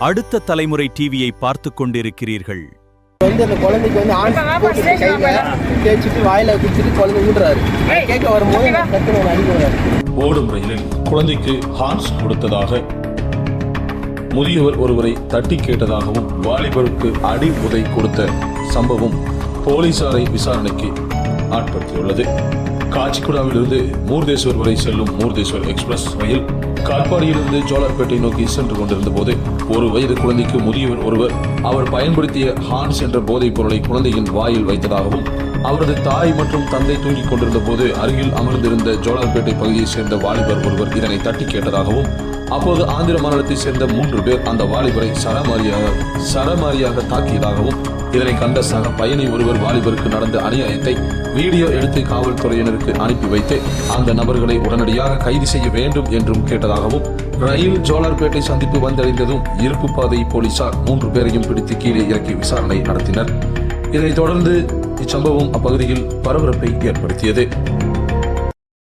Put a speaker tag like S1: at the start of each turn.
S1: அடுத்த தலைமுறை டிவியை பார்த்துக் கொண்டிருக்கிறீர்கள்.
S2: அந்த குழந்தைக்கு கையில தேய்ச்சிட்டு வாயில குடிச்சிட்டு குழந்தை ஊடுறாரு. கேட்க வரும்போது அடிக்கிறாரு.
S3: ஓடும் ரயிலில் குழந்தைக்கு ஹார்ன்ஸ் கொடுத்ததாக முதியவர் ஒருவரை தட்டி கேட்டதாகவும் வாலிபருக்கு அடி உதை கொடுத்த சம்பவம் போலீசாரை விசாரணைக்கு ஆட்படுத்தியுள்ளது. காச்சிக்குடாவிலிருந்து மூர்தேஸ்வர் வரை செல்லும் மூர்தேஸ்வர் எக்ஸ்பிரஸ் ரயில் காட்பாடியிலிருந்து ஜோலார்பேட்டை நோக்கி சென்று கொண்டிருந்த போது ஒரு வயது குழந்தைக்கு முதியவர் ஒருவர் அவர் பயன்படுத்திய ஹார்ன்ஸ் என்ற போதைப் பொருளை குழந்தையின் வாயில் வைத்ததாகவும் அவரது தாய் மற்றும் தந்தை தூங்கிக் கொண்டிருந்த போது அருகில் அமர்ந்திருந்த ஜோலார்பேட்டை பகுதியைச் சேர்ந்த வாலிபர் ஒருவர் இதனை தட்டி கேட்டதாகவும் அப்போது ஆந்திர மாநிலத்தைச் சேர்ந்த 3 பேர் அந்த வாலிபரை சரமாரியாக தாக்கியதாகவும் இதனை கண்ட சக பயணி ஒருவர் வாலிபருக்கு நடந்த அநியாயத்தை வீடியோ எடுத்து காவல்துறையினருக்கு அனுப்பி வைத்து அந்த நபர்களை உடனடியாக கைது செய்ய வேண்டும் என்றும் கேட்டதாகவும் ரயில் ஜோலார்பேட்டை சந்திப்பு வந்தடைந்ததும் இருப்பு பாதை போலீசார் 3 பேரையும் பிடித்து கீழே இறக்கி விசாரணை நடத்தினர். இதனைத் தொடர்ந்து இச்சம்பவம் அப்பகுதியில் பரபரப்பை ஏற்படுத்தியது.